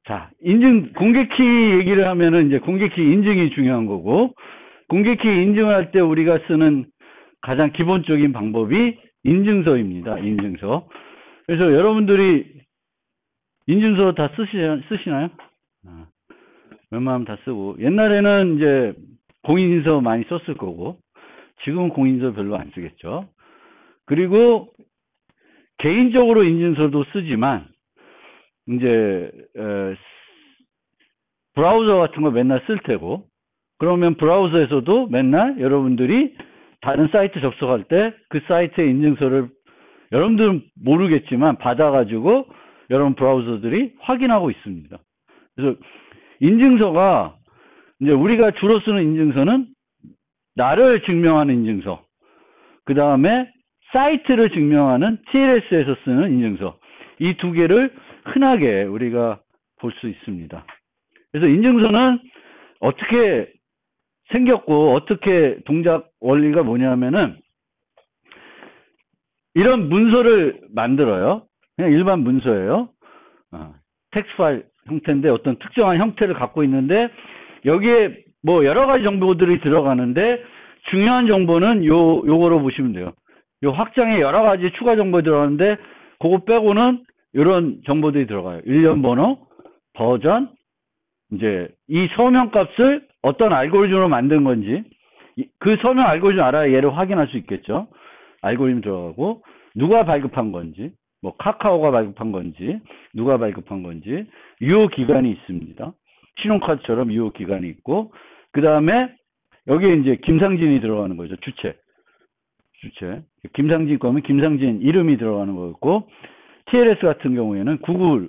자, 공개키 얘기를 하면은 이제 공개키 인증이 중요한 거고, 공개키 인증을 할 때 우리가 쓰는 가장 기본적인 방법이 인증서입니다. 인증서. 그래서 여러분들이 인증서 다 쓰시나요? 웬만하면 다 쓰고, 옛날에는 이제 공인인증서 많이 썼을 거고, 지금은 공인인증서 별로 안 쓰겠죠. 그리고 개인적으로 인증서도 쓰지만, 이제 브라우저 같은 거 맨날 쓸 테고, 그러면 브라우저에서도 맨날 여러분들이 다른 사이트 접속할 때 그 사이트의 인증서를 여러분들은 모르겠지만 받아가지고 여러분 브라우저들이 확인하고 있습니다. 그래서 인증서가 이제 우리가 주로 쓰는 인증서는 나를 증명하는 인증서, 그 다음에 사이트를 증명하는 TLS에서 쓰는 인증서, 이 두 개를 흔하게 우리가 볼 수 있습니다. 그래서 인증서는 어떻게 생겼고 어떻게 동작 원리가 뭐냐면은 이런 문서를 만들어요. 그냥 일반 문서예요. 텍스트 파일 형태인데 어떤 특정한 형태를 갖고 있는데 여기에 뭐 여러 가지 정보들이 들어가는데 중요한 정보는 요거로 보시면 돼요. 요 확장에 여러 가지 추가 정보가 들어가는데 그거 빼고는 이런 정보들이 들어가요. 일련 번호, 버전, 이제 이 서명 값을 어떤 알고리즘으로 만든 건지, 그 서명 알고리즘 알아야 얘를 확인할 수 있겠죠. 알고리즘 들어가고, 누가 발급한 건지, 뭐 카카오가 발급한 건지, 누가 발급한 건지, 유효 기간이 있습니다. 신용카드처럼 유효 기간이 있고, 그 다음에 여기에 이제 김상진이 들어가는 거죠. 주체. 김상진 거면 김상진 이름이 들어가는 거였고, TLS 같은 경우에는 구글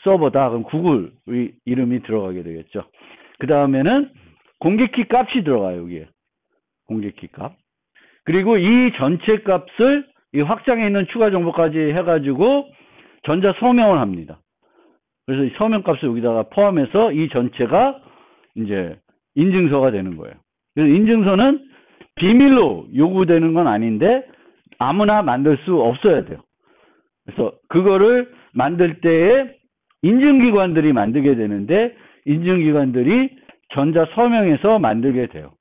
서버다. 그럼 구글 이름이 들어가게 되겠죠. 그 다음에는 공개키 값이 들어가요. 여기에. 공개키 값. 그리고 이 전체 값을 이 확장에 있는 추가 정보까지 해가지고 전자 서명을 합니다. 그래서 이 서명 값을 여기다가 포함해서 이 전체가 이제 인증서가 되는 거예요. 그래서 인증서는 비밀로 요구되는 건 아닌데 아무나 만들 수 없어야 돼요. 그래서 그거를 만들 때에 인증기관들이 만들게 되는데 인증기관들이 전자서명에서 만들게 돼요.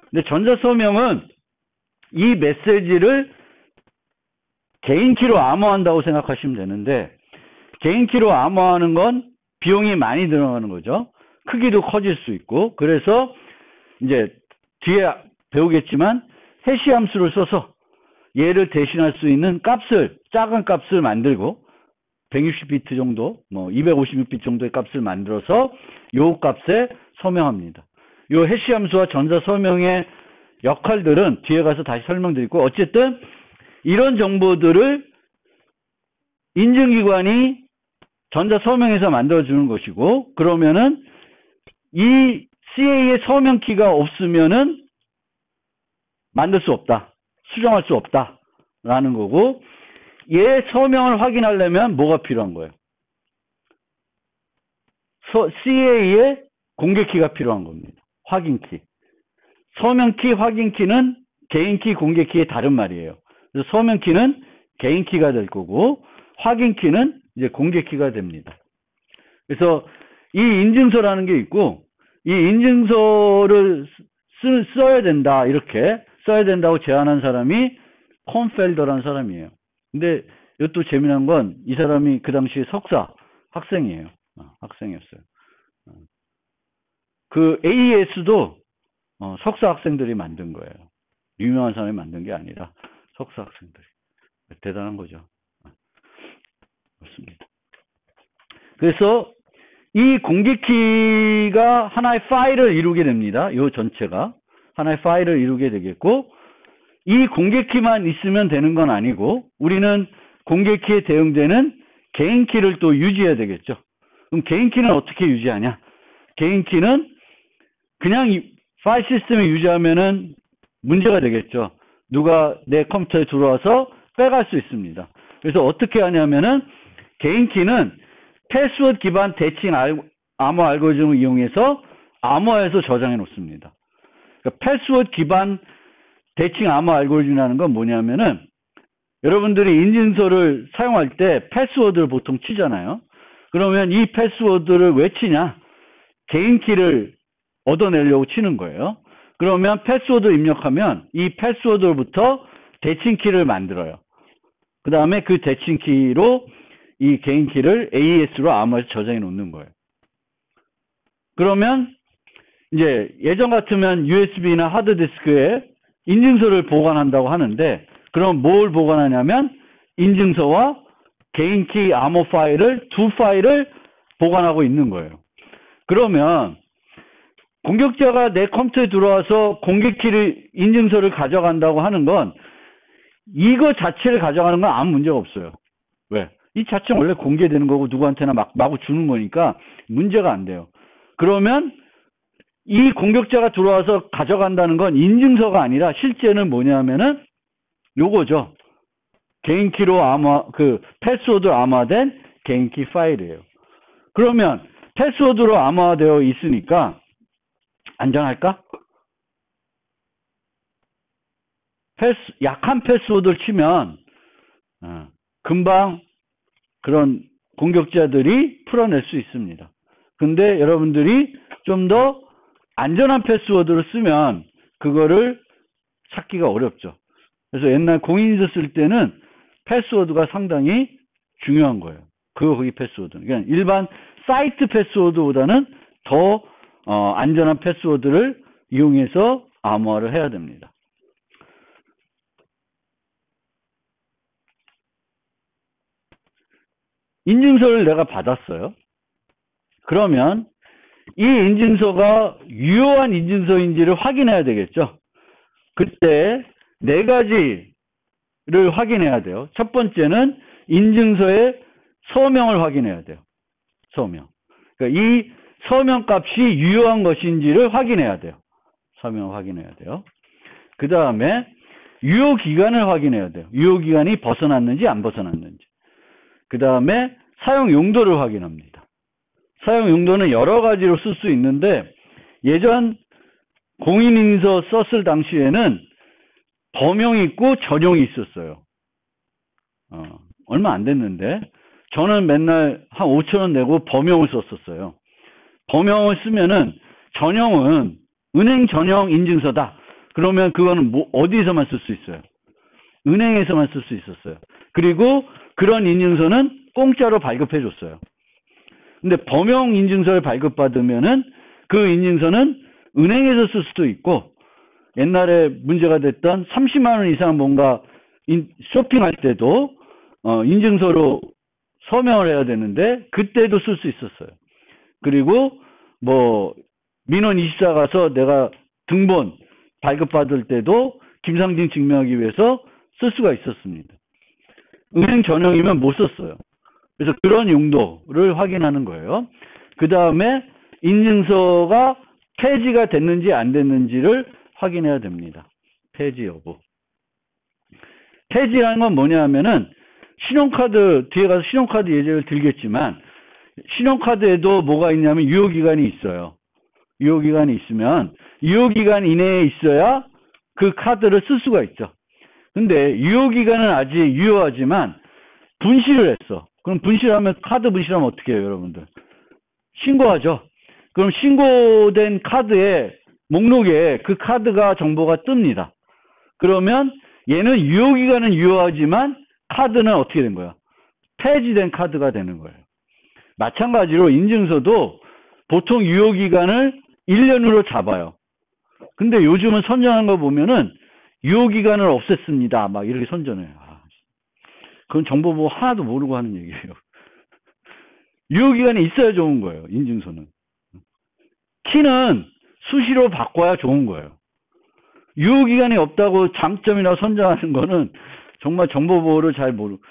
근데 전자서명은 이 메시지를 개인키로 암호한다고 생각하시면 되는데 개인키로 암호하는 건 비용이 많이 들어가는 거죠. 크기도 커질 수 있고 그래서 이제 뒤에 배우겠지만 해시 함수를 써서 얘를 대신할 수 있는 값을 작은 값을 만들고 160비트 정도, 뭐 256비트 정도의 값을 만들어서 요 값에 서명합니다. 요 해시 함수와 전자 서명의 역할들은 뒤에 가서 다시 설명드리고 어쨌든 이런 정보들을 인증기관이 전자 서명해서 만들어주는 것이고 그러면은 이 CA의 서명키가 없으면은 만들 수 없다. 수정할 수 없다라는 거고 얘 서명을 확인하려면 뭐가 필요한 거예요? CA의 공개키가 필요한 겁니다. 확인키. 서명키, 확인키는 개인키, 공개키의 다른 말이에요. 그래서 서명키는 개인키가 될 거고 확인키는 이제 공개키가 됩니다. 그래서 이 인증서라는 게 있고 이 인증서를 써야 된다 이렇게 써야 된다고 제안한 사람이 콘펠더라는 사람이에요. 근데 이것도 재미난 건 이 사람이 그 당시에 석사 학생이에요. 학생이었어요. 그 AES도 석사 학생들이 만든 거예요. 유명한 사람이 만든 게 아니라 석사 학생들이. 대단한 거죠. 그렇습니다. 그래서 이 공개키가 하나의 파일을 이루게 됩니다. 이 전체가 하나의 파일을 이루게 되겠고 이 공개키만 있으면 되는 건 아니고 우리는 공개키에 대응되는 개인키를 또 유지해야 되겠죠. 그럼 개인키는 어떻게 유지하냐? 개인키는 그냥 이 파일 시스템에 유지하면은 문제가 되겠죠. 누가 내 컴퓨터에 들어와서 빼갈 수 있습니다. 그래서 어떻게 하냐면은 개인키는 패스워드 기반 대칭 암호 알고리즘을 이용해서 암호화해서 저장해 놓습니다. 그러니까 패스워드 기반 대칭 암호 알고리즘이라는 건 뭐냐면은 여러분들이 인증서를 사용할 때 패스워드를 보통 치잖아요. 그러면 이 패스워드를 왜 치냐? 개인 키를 얻어내려고 치는 거예요. 그러면 패스워드 입력하면 이 패스워드로부터 대칭 키를 만들어요. 그 다음에 그 대칭 키로 이 개인 키를 AES로 암호에서 저장해 놓는 거예요. 그러면 이제 예전 같으면 USB나 하드디스크에 인증서를 보관한다고 하는데, 그럼 뭘 보관하냐면 인증서와 개인키 암호 파일을, 두 파일을 보관하고 있는 거예요. 그러면 공격자가 내 컴퓨터에 들어와서 공격키를, 인증서를 가져간다고 하는 건 이거 자체를 가져가는 건 아무 문제가 없어요. 왜? 이 자체는 원래 공개되는 거고 누구한테나 마구 주는 거니까 문제가 안 돼요. 그러면 이 공격자가 들어와서 가져간다는 건 인증서가 아니라 실제는 뭐냐면은 요거죠. 개인키로 패스워드로 암호화된 개인키 파일이에요. 그러면 패스워드로 암호화되어 있으니까 안전할까? 약한 패스워드를 치면 금방 그런 공격자들이 풀어낼 수 있습니다. 근데 여러분들이 좀 더 안전한 패스워드를 쓰면 그거를 찾기가 어렵죠. 그래서 옛날 공인인증서 쓸 때는 패스워드가 상당히 중요한 거예요. 거기 패스워드는. 그냥 일반 사이트 패스워드보다는 더 안전한 패스워드를 이용해서 암호화를 해야 됩니다. 인증서를 내가 받았어요. 그러면 이 인증서가 유효한 인증서인지를 확인해야 되겠죠. 그때 네 가지를 확인해야 돼요. 첫 번째는 인증서의 서명을 확인해야 돼요. 서명. 그러니까 이 서명 값이 유효한 것인지를 확인해야 돼요. 서명을 확인해야 돼요. 그 다음에 유효 기간을 확인해야 돼요. 유효 기간이 벗어났는지 안 벗어났는지. 그 다음에 사용 용도를 확인합니다. 사용 용도는 여러 가지로 쓸 수 있는데, 예전 공인인증서 썼을 당시에는 범용이 있고 전용이 있었어요. 얼마 안 됐는데 저는 맨날 한 5,000원 내고 범용을 썼었어요. 범용을 쓰면은, 전용은 은행 전용 인증서다. 그러면 그거는 어디서만 쓸 수 있어요? 은행에서만 쓸 수 있었어요. 그리고 그런 인증서는 공짜로 발급해 줬어요. 근데 범용 인증서를 발급받으면은 그 인증서는 은행에서 쓸 수도 있고, 옛날에 문제가 됐던 30만 원 이상 뭔가 쇼핑할 때도 인증서로 서명을 해야 되는데 그때도 쓸 수 있었어요. 그리고 뭐 민원24 가서 내가 등본 발급받을 때도 김상진 증명하기 위해서 쓸 수가 있었습니다. 은행 전용이면 못 썼어요. 그래서 그런 용도를 확인하는 거예요. 그 다음에 인증서가 폐지가 됐는지 안 됐는지를 확인해야 됩니다. 폐지 여부. 폐지라는 건 뭐냐 하면은, 신용카드, 뒤에 가서 신용카드 예제를 들겠지만, 신용카드에도 뭐가 있냐면 유효기간이 있어요. 유효기간이 있으면, 유효기간 이내에 있어야 그 카드를 쓸 수가 있죠. 근데 유효기간은 아직 유효하지만 분실을 했어. 그럼 분실하면, 카드 분실하면 어떻게 해요, 여러분들? 신고하죠. 그럼 신고된 카드에, 목록에 그 카드가 정보가 뜹니다. 그러면 얘는 유효기간은 유효하지만 카드는 어떻게 된 거야? 폐지된 카드가 되는 거예요. 마찬가지로 인증서도 보통 유효기간을 1년으로 잡아요. 근데 요즘은 선전하는 거 보면은 유효기간을 없앴습니다. 막 이렇게 선전해요. 그건 정보보호 하나도 모르고 하는 얘기예요. 유효기간이 있어야 좋은 거예요, 인증서는. 키는 수시로 바꿔야 좋은 거예요. 유효기간이 없다고 장점이나 선전하는 거는 정말 정보보호를 잘 모르고,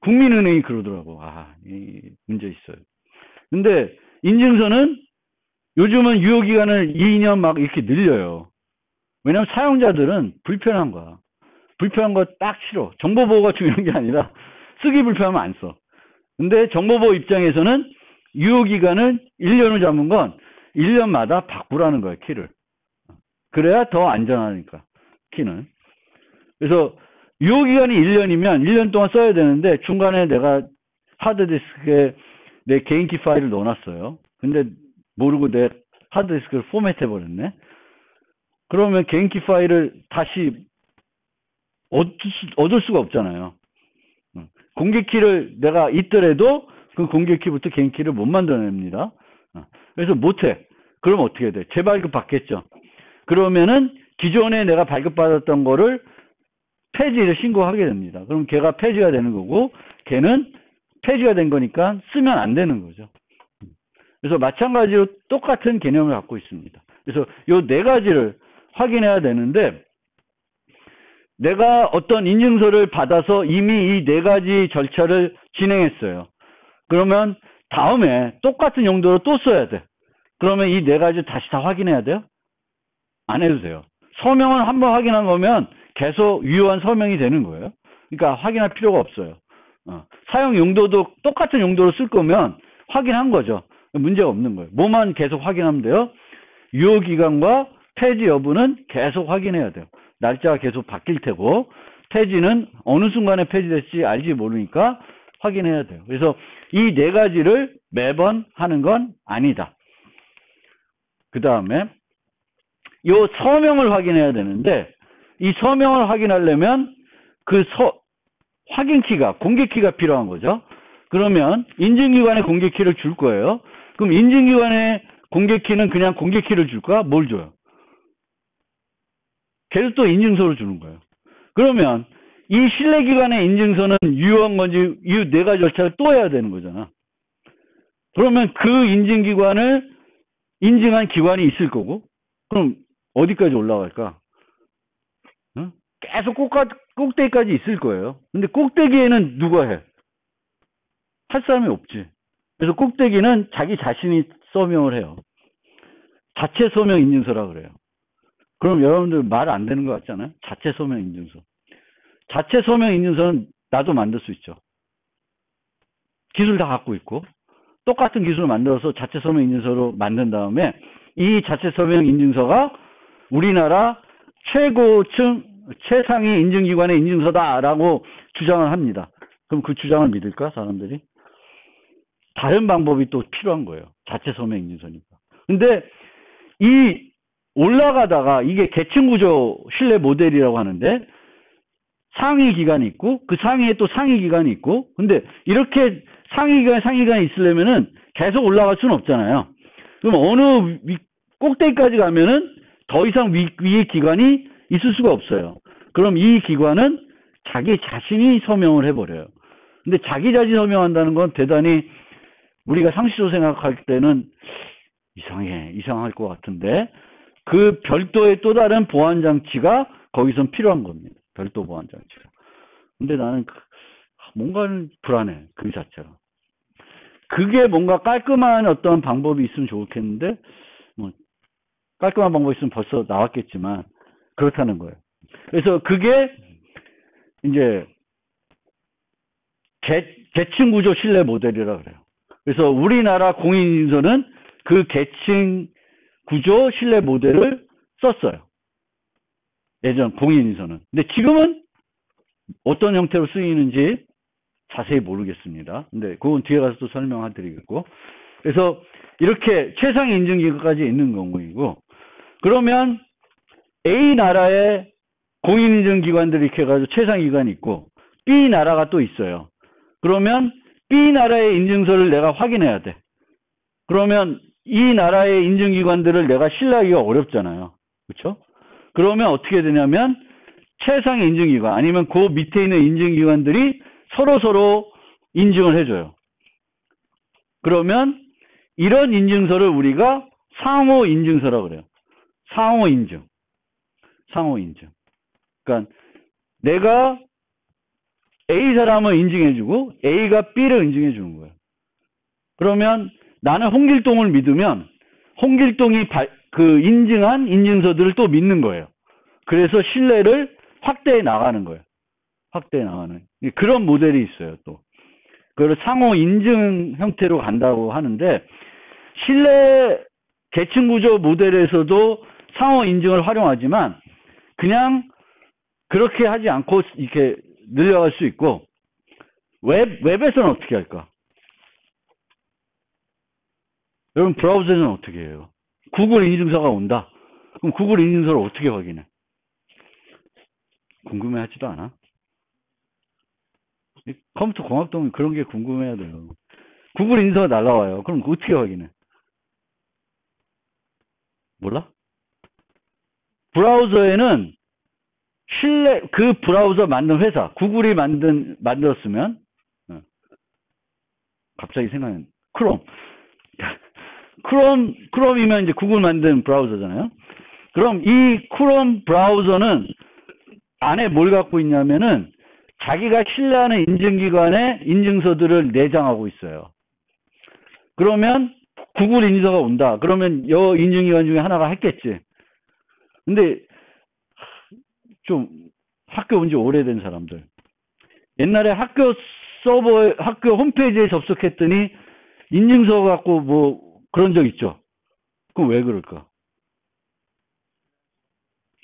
국민은행이 그러더라고. 이 문제 있어요. 근데 인증서는 요즘은 유효기간을 2년 막 이렇게 늘려요. 왜냐면 사용자들은 불편한 거야. 불편한 거 딱 싫어. 정보보호가 중요한 게 아니라 쓰기 불편하면 안 써. 근데 정보보호 입장에서는 유효기간을 1년을 잡은 건 1년마다 바꾸라는 거예요, 키를. 그래야 더 안전하니까, 키는. 그래서 유효기간이 1년이면 1년 동안 써야 되는데, 중간에 내가 하드디스크에 내 개인키 파일을 넣어놨어요. 근데 모르고 내 하드디스크를 포맷해버렸네. 그러면 개인키 파일을 다시 얻을 수가 없잖아요. 공개키를 내가 있더라도 그 공개키부터 개인키를 못 만들어냅니다. 그래서 못해. 그럼 어떻게 돼? 재발급 받겠죠. 그러면은 기존에 내가 발급받았던 거를 폐지를 신고하게 됩니다. 그럼 걔가 폐지가 되는 거고, 걔는 폐지가 된 거니까 쓰면 안 되는 거죠. 그래서 마찬가지로 똑같은 개념을 갖고 있습니다. 그래서 요 네 가지를 확인해야 되는데, 내가 어떤 인증서를 받아서 이미 이 네 가지 절차를 진행했어요. 그러면 다음에 똑같은 용도로 또 써야 돼. 그러면 이 네 가지 다시 다 확인해야 돼요? 안 해도 돼요. 서명을 한번 확인한 거면 계속 유효한 서명이 되는 거예요. 그러니까 확인할 필요가 없어요. 사용 용도도 똑같은 용도로 쓸 거면 확인한 거죠. 문제가 없는 거예요. 뭐만 계속 확인하면 돼요? 유효기간과 폐지 여부는 계속 확인해야 돼요. 날짜가 계속 바뀔 테고, 폐지는 어느 순간에 폐지될지 알지 모르니까 확인해야 돼요. 그래서 이 네 가지를 매번 하는 건 아니다. 그 다음에 요 서명을 확인해야 되는데, 이 서명을 확인하려면 그 확인키가, 공개키가 필요한 거죠. 그러면 인증기관에 공개키를 줄 거예요. 그럼 인증기관에 공개키는 그냥 공개키를 줄까? 뭘 줘요? 계속 또 인증서를 주는 거예요. 그러면 이 신뢰기관의 인증서는 유효한 건지 이 네 가지 절차를 또 해야 되는 거잖아. 그러면 그 인증기관을 인증한 기관이 있을 거고, 그럼 어디까지 올라갈까? 계속 꼭대기까지 있을 거예요. 근데 꼭대기에는 누가 해? 할 사람이 없지. 그래서 꼭대기는 자기 자신이 서명을 해요. 자체 서명 인증서라 그래요. 그럼 여러분들 말 안 되는 것 같잖아요. 자체 서명 인증서. 자체 서명 인증서는 나도 만들 수 있죠. 기술 다 갖고 있고, 똑같은 기술을 만들어서 자체 서명 인증서로 만든 다음에 이 자체 서명 인증서가 우리나라 최고층 최상위 인증기관의 인증서다라고 주장을 합니다. 그럼 그 주장을 믿을까 사람들이? 다른 방법이 또 필요한 거예요. 자체 서명 인증서니까. 근데 이 올라가다가 이게 계층구조 신뢰 모델이라고 하는데, 상위 기관이 있고 그 상위에 또 상위 기관이 있고, 근데 이렇게 상위 기관 상위 기관이 있으려면은 계속 올라갈 수는 없잖아요. 그럼 어느 꼭대기까지 가면은 더 이상 위에 기관이 있을 수가 없어요. 그럼 이 기관은 자기 자신이 서명을 해버려요. 근데 자기 자신이 서명한다는 건 대단히 우리가 상식적으로 생각할 때는 이상할 것 같은데, 그 별도의 또 다른 보안 장치가 거기선 필요한 겁니다. 별도 보안 장치가. 근데 나는 뭔가는 불안해. 그 자체가. 그게 뭔가 깔끔한 어떤 방법이 있으면 좋겠는데, 뭐 깔끔한 방법이 있으면 벌써 나왔겠지만 그렇다는 거예요. 그래서 그게 이제 계층 구조 신뢰 모델이라 그래요. 그래서 우리나라 공인인증서는 그 계층 구조 신뢰 모델을 썼어요. 예전 공인인증서는. 근데 지금은 어떤 형태로 쓰이는지 자세히 모르겠습니다. 근데 그건 뒤에 가서 또 설명해 드리겠고. 그래서 이렇게 최상위 인증기관까지 있는 경우이고, 그러면 A 나라의 공인인증기관들이 이렇게 해가지고 최상위 기관이 있고, B 나라가 또 있어요. 그러면 B 나라의 인증서를 내가 확인해야 돼. 그러면 이 나라의 인증기관들을 내가 신뢰하기가 어렵잖아요. 그렇죠? 그러면 어떻게 되냐면 최상위 인증기관 아니면 그 밑에 있는 인증기관들이 서로 인증을 해줘요. 그러면 이런 인증서를 우리가 상호 인증서라고 그래요. 상호 인증. 그러니까 내가 A 사람을 인증해주고 A가 B를 인증해주는 거예요. 그러면 나는 홍길동을 믿으면 홍길동이 그 인증한 인증서들을 또 믿는 거예요. 그래서 신뢰를 확대해 나가는 거예요. 확대해 나가는. 그런 모델이 있어요, 또. 그걸 상호 인증 형태로 간다고 하는데, 신뢰 계층 구조 모델에서도 상호 인증을 활용하지만, 그냥 그렇게 하지 않고 이렇게 늘려갈 수 있고, 웹에서는 어떻게 할까? 여러분, 브라우저는 어떻게 해요? 구글 인증서가 온다. 그럼 구글 인증서를 어떻게 확인해? 궁금해하지도 않아? 컴퓨터 공학동은 그런 게 궁금해야 돼요. 구글 인증서가 날라와요. 그럼 어떻게 확인해? 몰라? 브라우저에는 그 브라우저 만든 회사, 구글이 만들었으면, 갑자기 생각나는, 크롬이면 이제 구글 만든 브라우저잖아요. 그럼 이 크롬 브라우저는 안에 뭘 갖고 있냐면은 자기가 신뢰하는 인증기관의 인증서들을 내장하고 있어요. 그러면 구글 인증서가 온다. 그러면 이 인증기관 중에 하나가 했겠지. 근데 좀 학교 온 지 오래된 사람들. 옛날에 학교 서버, 학교 홈페이지에 접속했더니 인증서 갖고 뭐 그런 적 있죠. 그럼 왜 그럴까?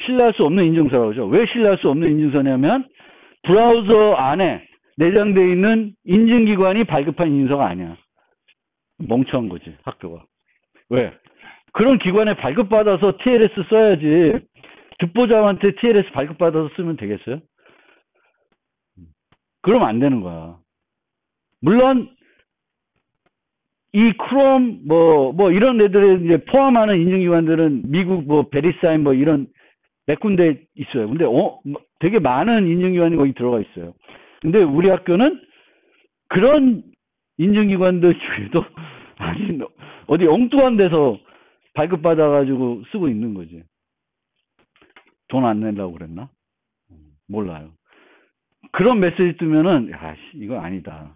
신뢰할 수 없는 인증서라고 하죠. 왜 신뢰할 수 없는 인증서냐면 브라우저 안에 내장되어 있는 인증기관이 발급한 인증서가 아니야. 멍청한 거지, 학교가. 왜? 그런 기관에 발급받아서 TLS 써야지. 듣보잡한테 TLS 발급받아서 쓰면 되겠어요? 그러면 안 되는 거야. 물론 이 크롬 뭐 이런 애들을 이제 포함하는 인증기관들은 미국 뭐 베리사인 뭐 이런 몇 군데 있어요. 근데 되게 많은 인증기관이 거기 들어가 있어요. 근데 우리 학교는 그런 인증기관들 중에도 아니 어디 엉뚱한 데서 발급받아가지고 쓰고 있는 거지. 돈 안 내려고 그랬나? 몰라요. 그런 메시지 뜨면은 야 이거 아니다.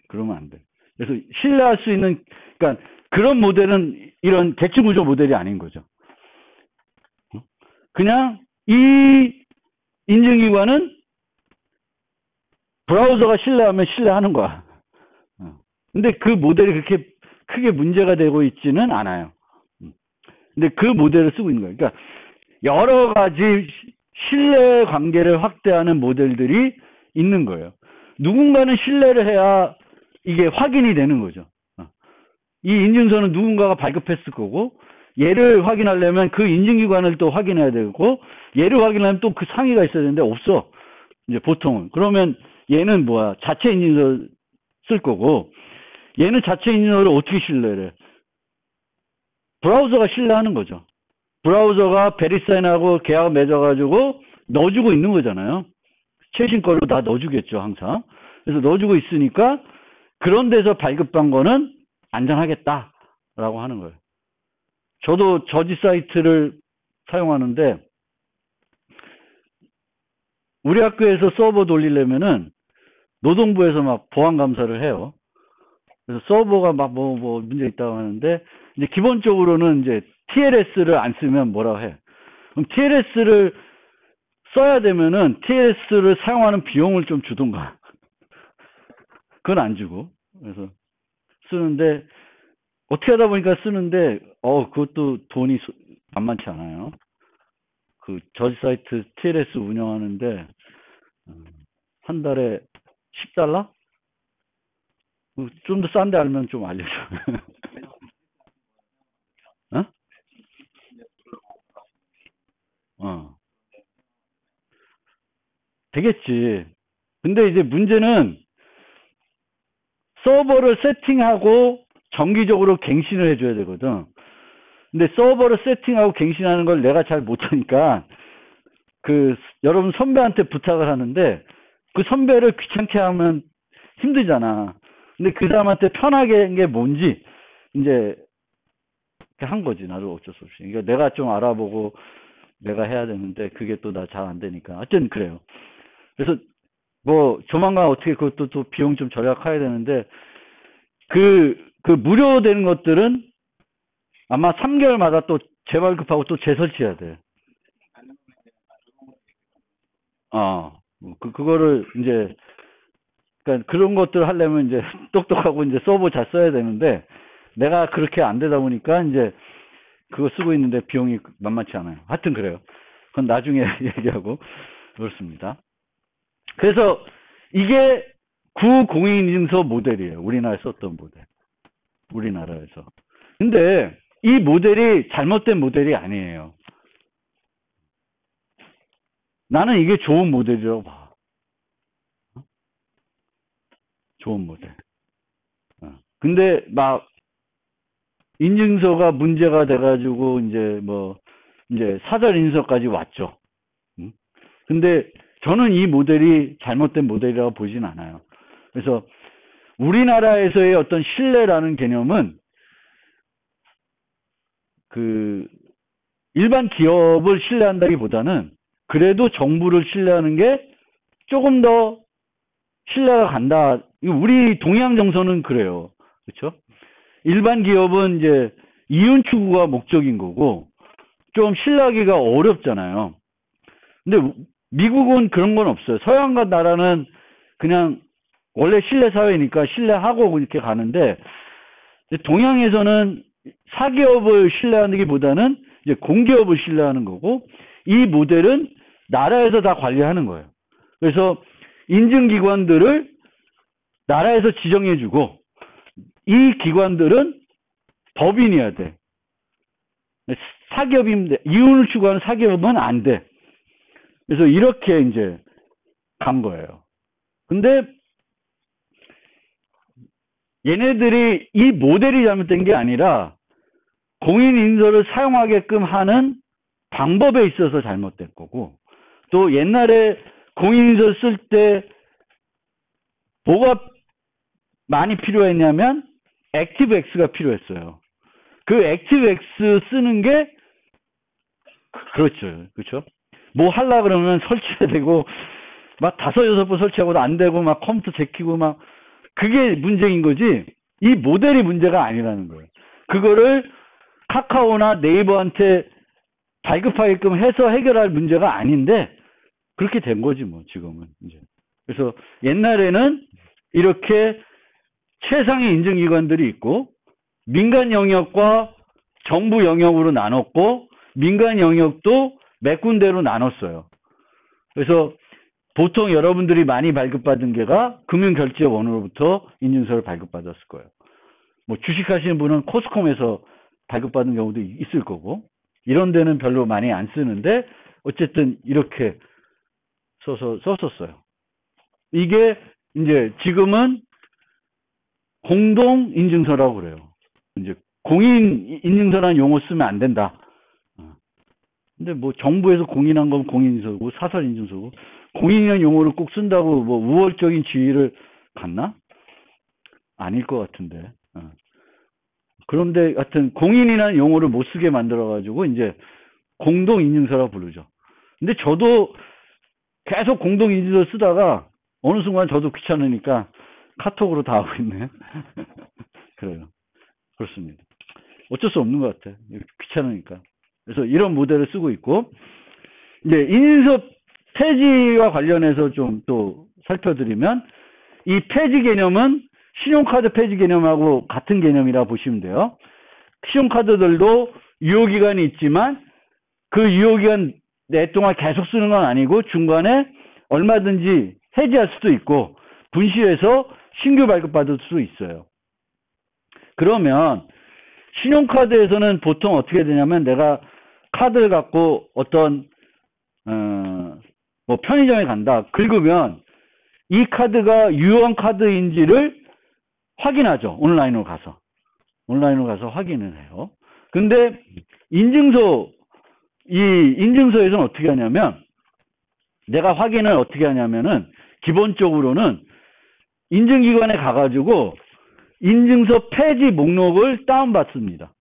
그러면 안 돼. 그래서 신뢰할 수 있는, 그러니까 그런 모델은 이런 계층구조 모델이 아닌 거죠. 그냥 이 인증기관은 브라우저가 신뢰하면 신뢰하는 거야. 근데 그 모델이 그렇게 크게 문제가 되고 있지는 않아요. 근데 그 모델을 쓰고 있는 거예요. 그러니까 여러 가지 신뢰 관계를 확대하는 모델들이 있는 거예요. 누군가는 신뢰를 해야 이게 확인이 되는 거죠. 이 인증서는 누군가가 발급했을 거고, 얘를 확인하려면 그 인증기관을 또 확인해야 되고, 얘를 확인하면 또 그 상위가 있어야 되는데 없어. 이제 보통은. 그러면 얘는 뭐야? 자체 인증서 쓸 거고, 얘는 자체 인증서를 어떻게 신뢰를 해? 브라우저가 신뢰하는 거죠. 브라우저가 베리사인하고 계약 맺어가지고 넣어주고 있는 거잖아요. 최신 걸로 다 넣어주겠죠, 항상. 그래서 넣어주고 있으니까 그런 데서 발급한 거는 안전하겠다라고 하는 거예요. 저도 저지 사이트를 사용하는데 우리 학교에서 서버 돌리려면은 노동부에서 막 보안 감사를 해요. 그래서 서버가 막 뭐 문제 있다고 하는데 이제 기본적으로는 이제 TLS를 안 쓰면 뭐라고 해. 그럼 TLS를 써야 되면은 TLS를 사용하는 비용을 좀 주던가. 그건 안 주고. 그래서 쓰는데 어떻게 하다 보니까 쓰는데 그것도 돈이 만만치 않아요. 그 저지 사이트 TLS 운영하는데 한 달에 $10? 좀 더 싼데 알면 좀 알려줘. 어? 되겠지. 근데 이제 문제는 서버를 세팅하고 정기적으로 갱신을 해줘야 되거든. 근데 서버를 세팅하고 갱신하는 걸 내가 잘 못하니까 여러분 선배한테 부탁을 하는데 그 선배를 귀찮게 하면 힘들잖아. 근데 그 사람한테 편하게 한 게 뭔지 이제 한 거지. 나도 어쩔 수 없이. 그러니까 내가 좀 알아보고 내가 해야 되는데 그게 또 나 잘 안 되니까. 어쨌든 그래요. 그래서 뭐 조만간 어떻게 그것도 또 비용 좀 절약해야 되는데 그 무료 되는 것들은 아마 3개월마다 또 재발급하고 또 재설치해야 돼. 그거를 이제 그러니까 그런 것들 하려면 이제 똑똑하고 이제 서버 잘 써야 되는데 내가 그렇게 안 되다 보니까 이제 그거 쓰고 있는데 비용이 만만치 않아요. 하여튼 그래요. 그건 나중에 얘기하고 그렇습니다. 그래서 이게 구공인인증서 모델이에요. 우리나라에 썼던 모델. 우리나라에서. 근데 이 모델이 잘못된 모델이 아니에요. 나는 이게 좋은 모델이라고 봐. 좋은 모델. 근데 막 인증서가 문제가 돼가지고 이제 사전 인증서까지 왔죠. 근데 저는 이 모델이 잘못된 모델이라고 보진 않아요. 그래서 우리나라에서의 어떤 신뢰라는 개념은 그 일반 기업을 신뢰한다기보다는 그래도 정부를 신뢰하는 게 조금 더 신뢰가 간다. 우리 동양 정서는 그래요. 그렇죠? 일반 기업은 이제 이윤 추구가 목적인 거고 좀 신뢰하기가 어렵잖아요. 근데 미국은 그런 건 없어요. 서양과 나라는 그냥 원래 신뢰 사회니까 신뢰하고 이렇게 가는데 동양에서는 사기업을 신뢰하기보다는 이제 공기업을 신뢰하는 거고 이 모델은 나라에서 다 관리하는 거예요. 그래서 인증기관들을 나라에서 지정해주고 이 기관들은 법인이어야 돼. 사기업인데 이윤을 추구하는 사기업은 안 돼. 그래서 이렇게 이제 간 거예요. 근데 얘네들이 이 모델이 잘못된 게 아니라 공인인증서를 사용하게끔 하는 방법에 있어서 잘못된 거고 또 옛날에 공인인증서 쓸 때 뭐가 많이 필요했냐면 액티브엑스가 필요했어요. 그 액티브엑스 쓰는 게 그렇죠. 그렇죠? 뭐 하려 그러면 설치해야 되고 막 5-6번 설치하고도 안 되고 막 컴퓨터 제키고 막 그게 문제인 거지 이 모델이 문제가 아니라는 거예요. 그거를 카카오나 네이버한테 발급하게끔 해서 해결할 문제가 아닌데 그렇게 된 거지 뭐 지금은 이제. 그래서 옛날에는 이렇게 최상의 인증기관들이 있고 민간 영역과 정부 영역으로 나눴고 민간 영역도 몇 군데로 나눴어요. 그래서 보통 여러분들이 많이 발급받은 게가 금융결제원으로부터 인증서를 발급받았을 거예요. 뭐 주식하시는 분은 코스콤에서 발급받은 경우도 있을 거고 이런 데는 별로 많이 안 쓰는데 어쨌든 이렇게 썼었어요. 이게 이제 지금은 공동 인증서라고 그래요. 이제 공인 인증서라는 용어 쓰면 안 된다. 근데 뭐 정부에서 공인한 건 공인인증서고 사설 인증서고 공인이라는 용어를 꼭 쓴다고 뭐 우월적인 지위를 갖나? 아닐 것 같은데. 그런데 하여튼 공인이라는 용어를 못 쓰게 만들어가지고 이제 공동 인증서라고 부르죠. 근데 저도 계속 공동 인증서 쓰다가 어느 순간 저도 귀찮으니까 카톡으로 다 하고 있네. 그래요. 그렇습니다. 어쩔 수 없는 것 같아. 귀찮으니까. 그래서 이런 모델을 쓰고 있고, 이제 인증서 폐지와 관련해서 좀 또 살펴드리면, 이 폐지 개념은 신용카드 폐지 개념하고 같은 개념이라 보시면 돼요. 신용카드들도 유효기간이 있지만, 그 유효기간 내 동안 계속 쓰는 건 아니고, 중간에 얼마든지 해지할 수도 있고, 분실해서 신규 발급받을 수 있어요. 그러면, 신용카드에서는 보통 어떻게 되냐면 내가 카드를 갖고 어떤 뭐 편의점에 간다. 긁으면 이 카드가 유효한 카드인지를 확인하죠. 온라인으로 가서 확인을 해요. 근데 인증서에서는 어떻게 하냐면 내가 확인을 어떻게 하냐면은 기본적으로는 인증기관에 가가지고 인증서 폐지 목록을 다운받습니다.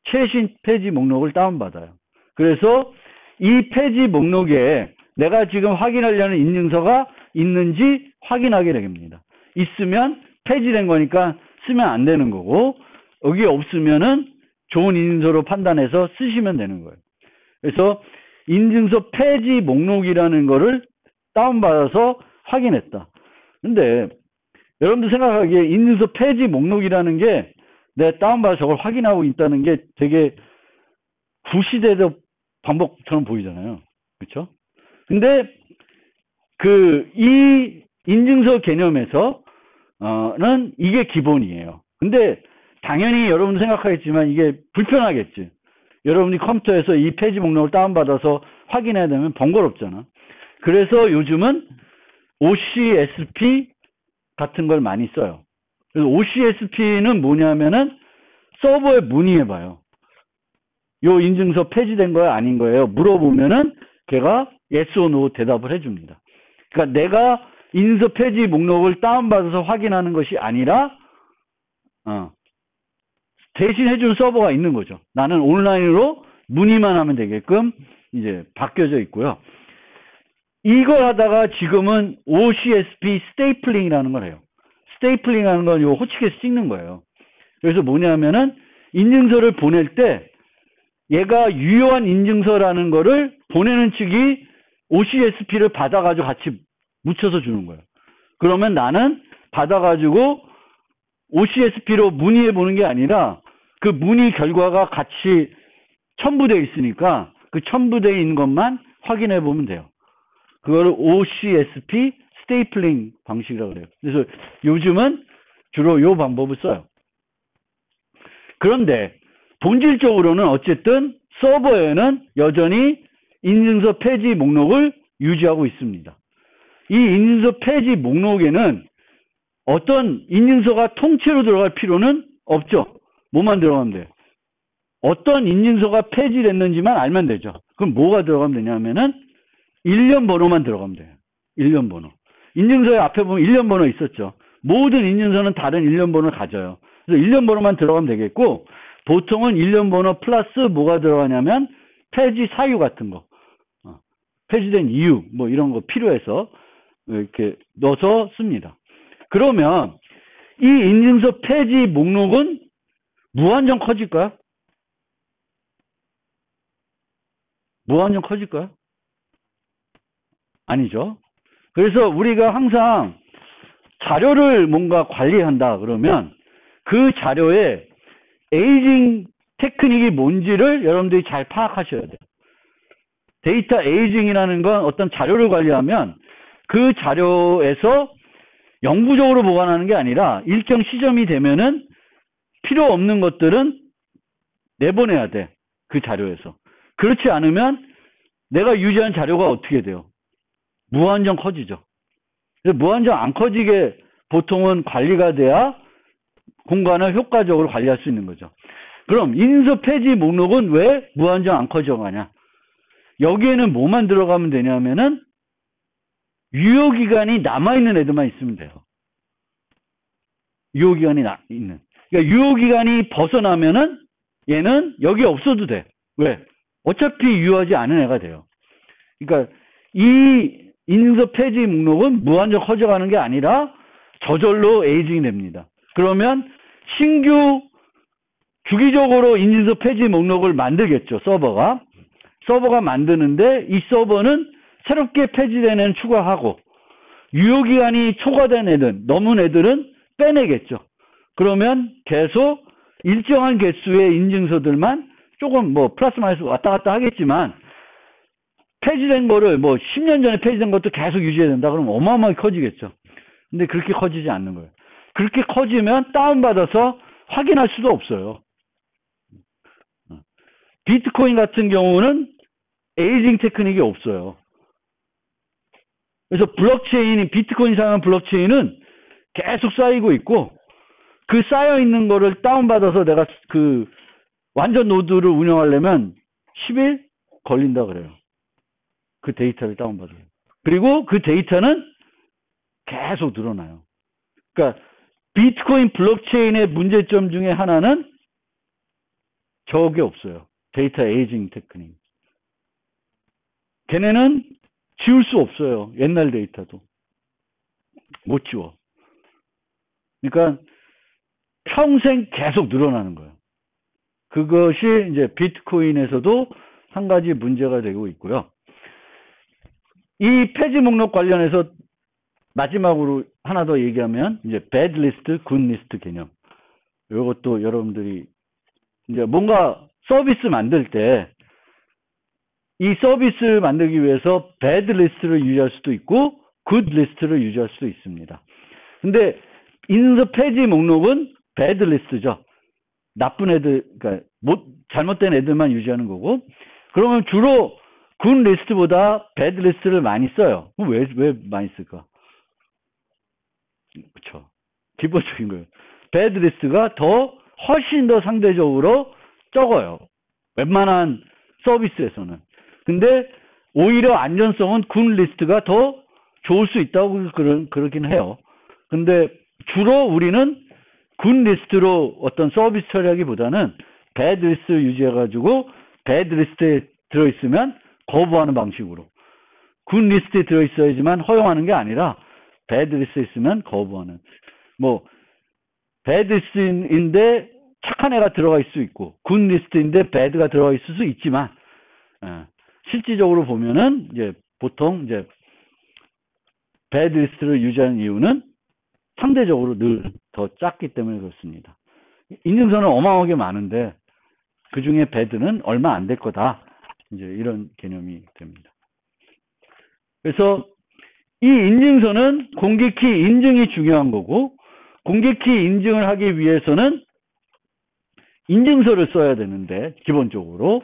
최신 폐지 목록을 다운받아요. 그래서 이 폐지 목록에 내가 지금 확인하려는 인증서가 있는지 확인하게 됩니다. 있으면 폐지된 거니까 쓰면 안 되는 거고 여기 없으면은 좋은 인증서로 판단해서 쓰시면 되는 거예요. 그래서 인증서 폐지 목록이라는 거를 다운받아서 확인했다. 근데 여러분들 생각하기에 인증서 폐지 목록이라는 게 내가 다운받아서 저걸 확인하고 있다는 게 되게 구시대적 방법처럼 보이잖아요. 그렇죠? 근데 이 인증서 개념에서는 이게 기본이에요. 근데 당연히 여러분 생각하겠지만 이게 불편하겠지. 여러분이 컴퓨터에서 이 페이지 목록을 다운받아서 확인해야 되면 번거롭잖아. 그래서 요즘은 OCSP 같은 걸 많이 써요. 그래서 OCSP는 뭐냐면은 서버에 문의해봐요. 요 인증서 폐지된 거야 아닌 거예요? 물어보면은 걔가 yes or no 대답을 해줍니다. 그러니까 내가 인증서 폐지 목록을 다운받아서 확인하는 것이 아니라 대신 해준 서버가 있는 거죠. 나는 온라인으로 문의만 하면 되게끔 이제 바뀌어져 있고요. 이걸 하다가 지금은 OCSP 스테이플링이라는 걸 해요. 스테이플링이라는 건 요 호치키에서 찍는 거예요. 그래서 뭐냐면은 인증서를 보낼 때 얘가 유효한 인증서라는 거를 보내는 측이 OCSP를 받아가지고 같이 묻혀서 주는 거예요. 그러면 나는 받아가지고 OCSP로 문의해 보는 게 아니라 그 문의 결과가 같이 첨부되어 있으니까 그 첨부되어 있는 것만 확인해 보면 돼요. 그거를 OCSP 스테이플링 방식이라고 그래요. 그래서 요즘은 주로 이 방법을 써요. 그런데 본질적으로는 어쨌든 서버에는 여전히 인증서 폐지 목록을 유지하고 있습니다. 이 인증서 폐지 목록에는 어떤 인증서가 통째로 들어갈 필요는 없죠. 뭐만 들어가면 돼요. 어떤 인증서가 폐지됐는지만 알면 되죠. 그럼 뭐가 들어가면 되냐면은 일련 번호만 들어가면 돼요. 일련 번호. 인증서에 앞에 보면 일련 번호 있었죠. 모든 인증서는 다른 일련 번호를 가져요. 그래서 일련 번호만 들어가면 되겠고, 보통은 일련 번호 플러스 뭐가 들어가냐면 폐지 사유 같은 거, 폐지된 이유 뭐 이런 거 필요해서 이렇게 넣어서 씁니다. 그러면 이 인증서 폐지 목록은 무한정 커질까요? 무한정 커질까요? 아니죠. 그래서 우리가 항상 자료를 뭔가 관리한다 그러면 그 자료에 에이징 테크닉이 뭔지를 여러분들이 잘 파악하셔야 돼요. 데이터 에이징이라는 건 어떤 자료를 관리하면 그 자료에서 영구적으로 보관하는 게 아니라 일정 시점이 되면은 필요 없는 것들은 내보내야 돼. 그 자료에서. 그렇지 않으면 내가 유지한 자료가 어떻게 돼요? 무한정 커지죠. 그래서 무한정 안 커지게 보통은 관리가 돼야 공간을 효과적으로 관리할 수 있는 거죠. 그럼 인증서 폐지 목록은 왜 무한정 안 커져가냐? 여기에는 뭐만 들어가면 되냐면은 유효기간이 남아있는 애들만 있으면 돼요. 유효기간이 있는. 그러니까 유효기간이 벗어나면은 얘는 여기 없어도 돼. 왜? 어차피 유효하지 않은 애가 돼요. 그러니까 이 인증서 폐지 목록은 무한정 커져가는 게 아니라 저절로 에이징이 됩니다. 그러면 신규 주기적으로 인증서 폐지 목록을 만들겠죠. 서버가 만드는데 이 서버는 새롭게 폐지된 애는 추가하고 유효기간이 초과된 애들, 넘은 애들은 빼내겠죠. 그러면 계속 일정한 개수의 인증서들만 조금 뭐 플러스 마이너스 왔다 갔다 하겠지만 폐지된 거를 뭐 10년 전에 폐지된 것도 계속 유지해야 된다 그러면 어마어마하게 커지겠죠. 근데 그렇게 커지지 않는 거예요. 그렇게 커지면 다운받아서 확인할 수도 없어요. 비트코인 같은 경우는 에이징 테크닉이 없어요. 그래서 비트코인 사용한 블록체인은 계속 쌓이고 있고 그 쌓여있는 거를 다운받아서 내가 그 완전 노드를 운영하려면 10일 걸린다 그래요. 그 데이터를 다운받아요. 그리고 그 데이터는 계속 늘어나요. 그러니까 비트코인 블록체인의 문제점 중에 하나는 저게 없어요. 데이터 에이징 테크닉. 걔네는 지울 수 없어요. 옛날 데이터도. 못 지워. 그러니까 평생 계속 늘어나는 거예요. 그것이 이제 비트코인에서도 한 가지 문제가 되고 있고요. 이 폐지 목록 관련해서 마지막으로 하나 더 얘기하면 이제 bad list, good list 개념. 이것도 여러분들이 이제 뭔가 서비스 만들 때 이 서비스를 만들기 위해서 bad list를 유지할 수도 있고 good list를 유지할 수도 있습니다. 근데 인증서 폐지 목록은 bad list죠. 나쁜 애들, 그러니까 잘못된 애들만 유지하는 거고, 그러면 주로 굿 리스트보다 배드 리스트를 많이 써요. 그럼 왜 많이 쓸까? 그쵸. 기본적인 거예요. 배드 리스트가 훨씬 더 상대적으로 적어요. 웬만한 서비스에서는. 근데 오히려 안전성은 굿 리스트가 더 좋을 수 있다고 그러긴 해요. 근데 주로 우리는 굿 리스트로 어떤 서비스 처리하기보다는 배드 리스트 유지해가지고 배드 리스트에 들어있으면 거부하는 방식으로. 굿 리스트에 들어있어야지만 허용하는 게 아니라 배드 리스트에 있으면 거부하는. 뭐 배드 리스트인데 착한 애가 들어가 있을 수 있고 굿 리스트인데 배드가 들어가 있을 수 있지만 실질적으로 보면은 이제 보통 이제 배드 리스트를 유지하는 이유는 상대적으로 늘 더 작기 때문에 그렇습니다. 인증서는 어마어마하게 많은데 그 중에 배드는 얼마 안 될 거다. 이제 이런 개념이 됩니다. 그래서 이 인증서는 공개키 인증이 중요한 거고 공개키 인증을 하기 위해서는 인증서를 써야 되는데 기본적으로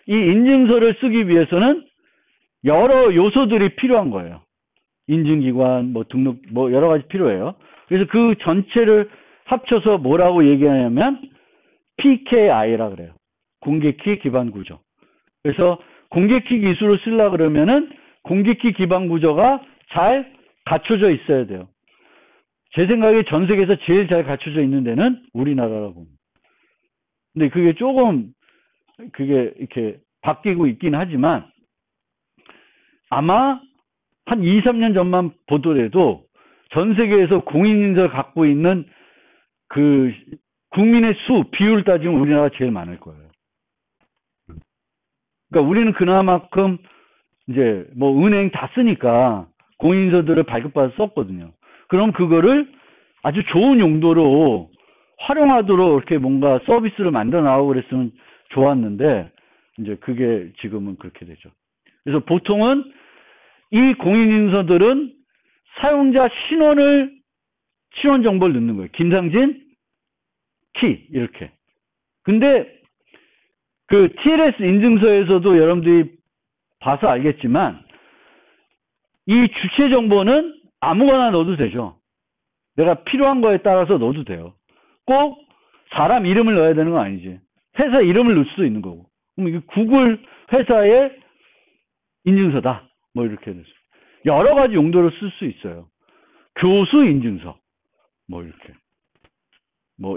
이 인증서를 쓰기 위해서는 여러 요소들이 필요한 거예요. 인증기관, 등록, 여러 가지 필요해요. 그래서 그 전체를 합쳐서 뭐라고 얘기하냐면 PKI라 그래요. 공개키 기반 구조. 그래서 공개키 기술을 쓰려고 그러면은 공개키 기반 구조가 잘 갖춰져 있어야 돼요. 제 생각에 전 세계에서 제일 잘 갖춰져 있는 데는 우리나라라고 봅니다. 근데 그게 조금 이렇게 바뀌고 있긴 하지만 아마 한 2, 3년 전만 보더라도 전 세계에서 공인인증서를 갖고 있는 그 국민의 수, 비율 따지면 우리나라가 제일 많을 거예요. 그러니까 우리는 그나마큼 이제 은행 다 쓰니까 공인인증서들을 발급받아서 썼거든요. 그럼 그거를 아주 좋은 용도로 활용하도록 이렇게 뭔가 서비스를 만들어 나가고 그랬으면 좋았는데 이제 그게 지금은 그렇게 되죠. 그래서 보통은 이 공인인증서들은 사용자 신원 정보를 넣는 거예요. 김상진 키 이렇게. 근데 그 TLS 인증서에서도 여러분들이 봐서 알겠지만 이 주체 정보는 아무거나 넣어도 되죠. 내가 필요한 거에 따라서 넣어도 돼요. 꼭 사람 이름을 넣어야 되는 건 아니지. 회사 이름을 넣을 수도 있는 거고. 그럼 이게 구글 회사의 인증서다. 이렇게 됐어요. 여러 가지 용도로 쓸 수 있어요. 교수 인증서. 이렇게.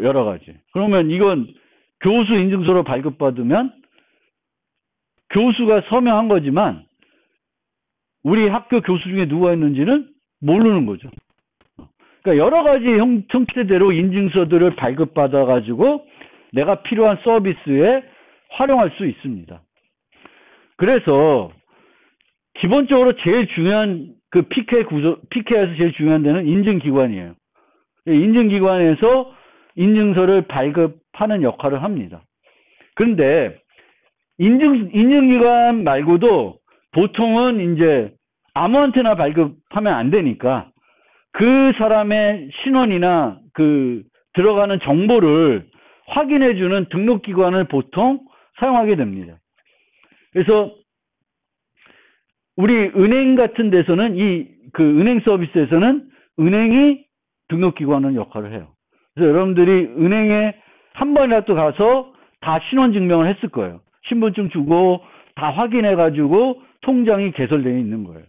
여러 가지. 그러면 이건 교수 인증서로 발급받으면 교수가 서명한 거지만 우리 학교 교수 중에 누가 있는지는 모르는 거죠. 그러니까 여러 가지 형태대로 인증서들을 발급받아가지고 내가 필요한 서비스에 활용할 수 있습니다. 그래서 기본적으로 제일 중요한 그 PK에서 제일 중요한 데는 인증기관이에요. 인증기관에서 인증서를 발급하는 역할을 합니다. 그런데 인증기관 말고도 보통은 이제 아무한테나 발급하면 안 되니까 그 사람의 신원이나 그 들어가는 정보를 확인해주는 등록기관을 보통 사용하게 됩니다. 그래서 우리 은행 같은 데서는 그 은행 서비스에서는 은행이 등록기관의 역할을 해요. 그래서 여러분들이 은행에 한 번이라도 가서 다 신원증명을 했을 거예요. 신분증 주고 다 확인해가지고 통장이 개설되어 있는 거예요.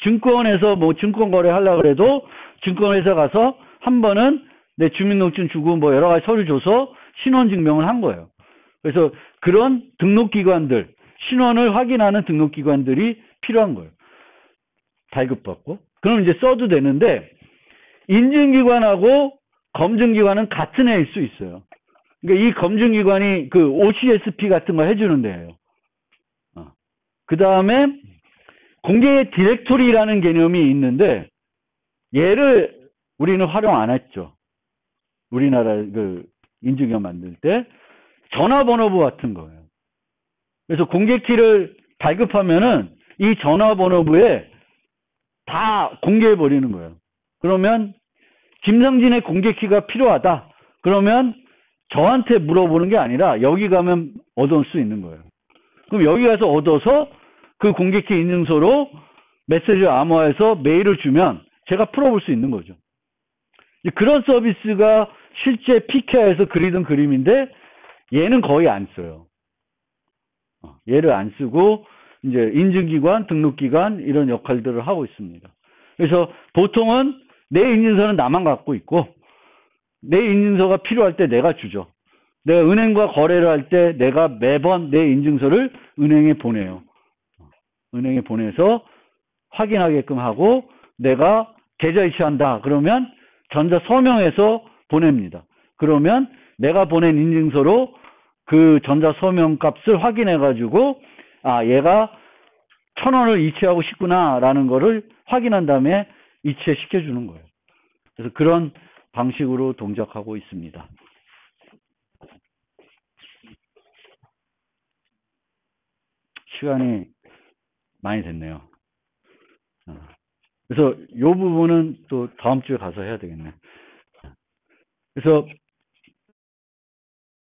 증권에서 증권 거래 하려고 해도 증권회사 가서 한 번은 내 주민등록증 주고 여러 가지 서류 줘서 신원증명을 한 거예요. 그래서 그런 등록기관들, 신원을 확인하는 등록기관들이 필요한 거예요. 발급받고. 그럼 이제 써도 되는데 인증기관하고 검증기관은 같은 애일 수 있어요. 그러니까 이 검증기관이 그 OCSP 같은 거 해주는 데예요. 그 다음에 공개 디렉토리라는 개념이 있는데 얘를 우리는 활용 안 했죠. 우리나라 그 인증기관 만들 때 전화번호부 같은 거예요. 그래서 공개키를 발급하면은 이 전화번호부에 다 공개해 버리는 거예요. 그러면 김상진의 공개키가 필요하다. 그러면 저한테 물어보는 게 아니라 여기 가면 얻을 수 있는 거예요. 그럼 여기 가서 얻어서 그 공개키 인증서로 메시지를 암호화해서 메일을 주면 제가 풀어볼 수 있는 거죠. 그런 서비스가 실제 피케아에서 그리던 그림인데 얘는 거의 안 써요. 얘를 안 쓰고 이제 인증기관, 등록기관 이런 역할들을 하고 있습니다. 그래서 보통은 내 인증서는 나만 갖고 있고 내 인증서가 필요할 때 내가 주죠. 내가 은행과 거래를 할 때 내가 매번 내 인증서를 은행에 보내요. 은행에 보내서 확인하게끔 하고 내가 계좌 이체한다. 그러면 전자 서명해서 보냅니다. 그러면 내가 보낸 인증서로 그 전자 서명 값을 확인해 가지고 아 얘가 1,000원을 이체하고 싶구나라는 거를 확인한 다음에 이체시켜 주는 거예요. 그래서 그런 방식으로 동작하고 있습니다. 시간이 많이 됐네요. 그래서 이 부분은 또 다음 주에 가서 해야 되겠네. 그래서